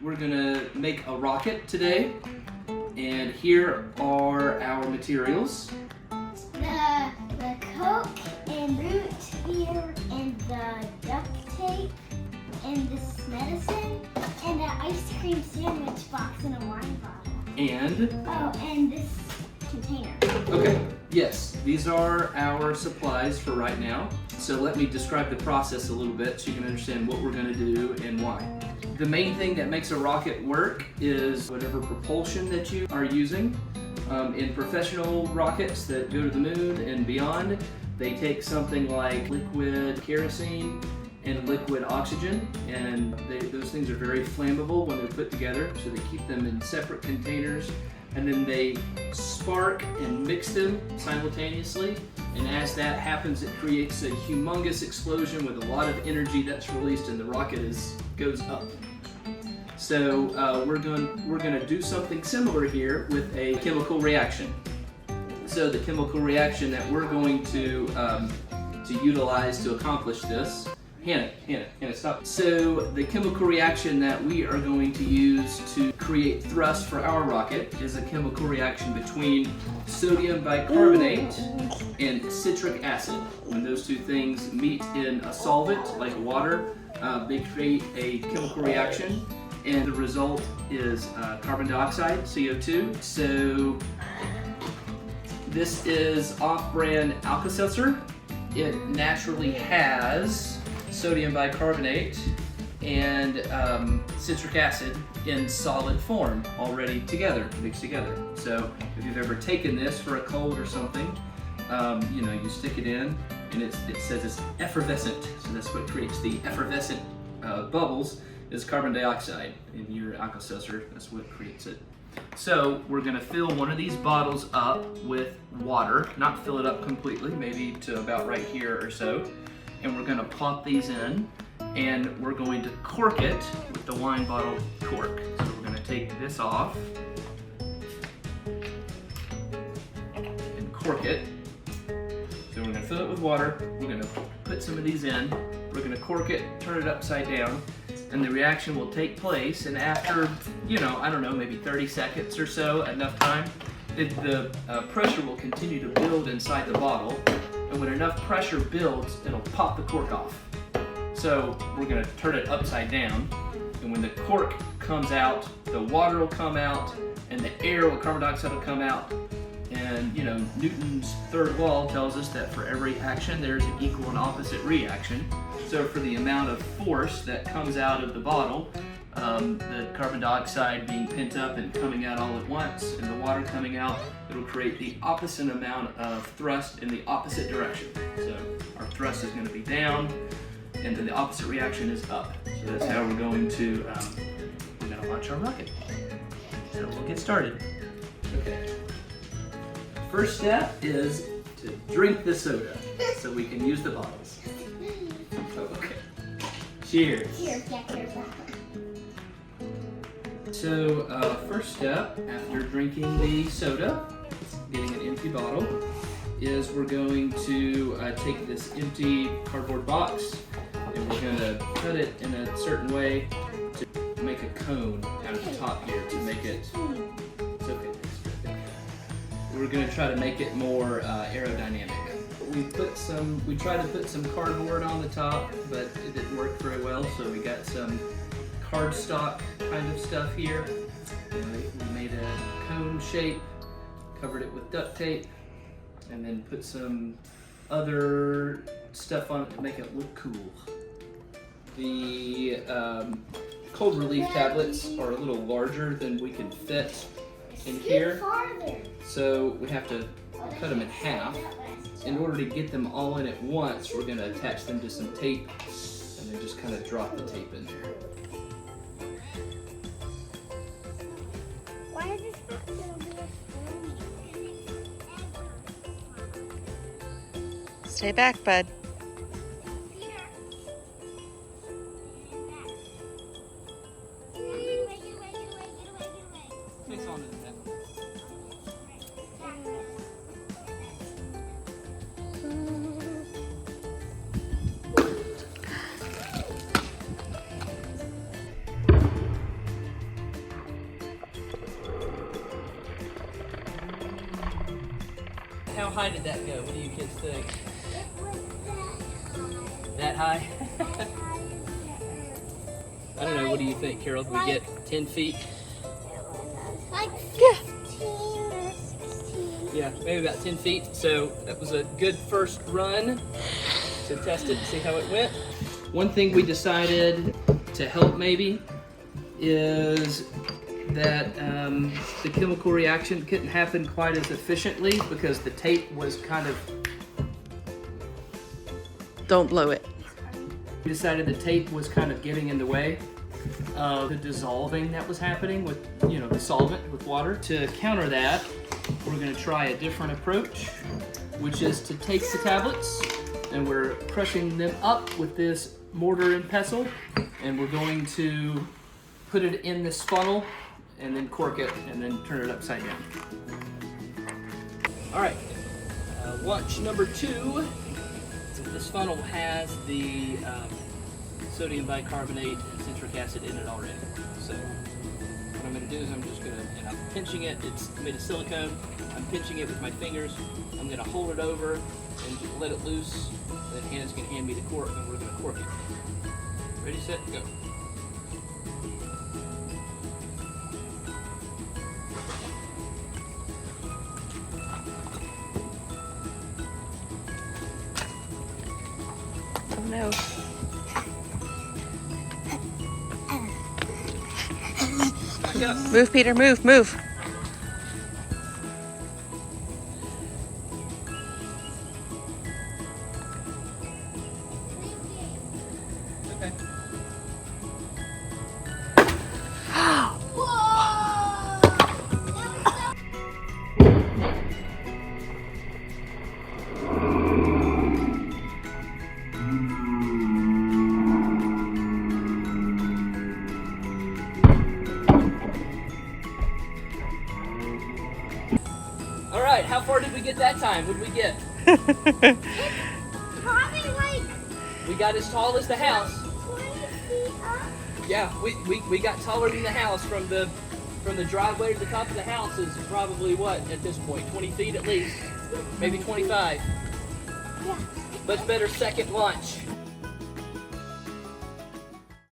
We're gonna make a rocket today, and here are our materials. The Coke and root beer and the duct tape and this medicine and an ice cream sandwich box and a wine bottle. And? Oh, and this container. Okay, yes, these are our supplies for right now. So let me describe the process a little bit so you can understand what we're gonna do and why. The main thing that makes a rocket work is whatever propulsion that you are using. In professional rockets that go to the moon and beyond, they take something like liquid kerosene and liquid oxygen, and those things are very flammable when they're put together, so they keep them in separate containers, and then they spark and mix them simultaneously, and as that happens, it creates a humongous explosion with a lot of energy that's released, and the rocket goes up. So we're going to do something similar here with a chemical reaction. So the chemical reaction that we're going to utilize to accomplish this. Hannah, stop. So the chemical reaction that we are going to use to create thrust for our rocket is a chemical reaction between sodium bicarbonate and citric acid. When those two things meet in a solvent like water, they create a chemical reaction, and the result is carbon dioxide, CO2. So this is off-brand Alka-Seltzer. It naturally has sodium bicarbonate and citric acid in solid form already mixed together. So if you've ever taken this for a cold or something, you stick it in and it says it's effervescent. So that's what creates the effervescent bubbles is carbon dioxide in your Alka-Seltzer. That's what creates it. So we're gonna fill one of these bottles up with water, not fill it up completely, maybe to about right here or so. And we're gonna plop these in, and we're going to cork it with the wine bottle cork. So we're gonna take this off and cork it. So we're gonna fill it with water, we're gonna put some of these in, we're gonna cork it, turn it upside down, and the reaction will take place, and after, I don't know, maybe 30 seconds or so, enough time, the pressure will continue to build inside the bottle, and when enough pressure builds, it'll pop the cork off. So we're gonna turn it upside down, and when the cork comes out, the water will come out, and the air with carbon dioxide will come out, and Newton's third law tells us that for every action, there's an equal and opposite reaction. So for the amount of force that comes out of the bottle, the carbon dioxide being pent up and coming out all at once, and the water coming out, it'll create the opposite amount of thrust in the opposite direction. So our thrust is going to be down, and then the opposite reaction is up. So that's how we're going to launch our rocket. So we'll get started. Okay. First step is to drink the soda so we can use the bottles. Okay. Cheers. Cheers, cheers. So first step after drinking the soda, getting an empty bottle, is we're going to take this empty cardboard box and we're going to cut it in a certain way to make a cone out of the top here to make it, it's okay. We're going to try to make it more aerodynamic. We tried to put some cardboard on the top, but it didn't work very well, so we got some cardstock kind of stuff here. We made a cone shape, covered it with duct tape, and then put some other stuff on it to make it look cool. The cold relief tablets are a little larger than we can fit in here, so we have to cut them in half. In order to get them all in at once, we're going to attach them to some tape and then just kind of drop the tape in there. Why is this not going to be a Stay back, bud. How high did that go? What do you kids think? It was That high? I don't know. What do you think, Carol? Did we get 10 feet? like 15 or 16. Yeah, maybe about 10 feet. So that was a good first run to test it and see how it went. One thing we decided to help maybe is that the chemical reaction couldn't happen quite as efficiently because the tape was kind of... Don't blow it. We decided the tape was kind of getting in the way of the dissolving that was happening with, you know, the solvent with water. To counter that, we're going to try a different approach, which is to take the tablets and we're crushing them up with this mortar and pestle, and we're going to put it in this funnel and then cork it and then turn it upside down. All right, lunch number 2. This funnel has the sodium bicarbonate and citric acid in it already. So what I'm going to do is I'm just going to, and I'm pinching it, it's made of silicone, I'm pinching it with my fingers, I'm going to hold it over and let it loose, then Hannah's going to hand me the cork and we're going to cork it. Ready, set, go. Oh no. Move, Peter, move, move. Okay. All right, how far did we get that time? What did we get? Probably like We got as tall as the house. 20 feet up. Yeah, we got taller than the house. From the driveway to the top of the house is probably what at this point? 20 feet at least, maybe 25. Yeah. Much better second lunch.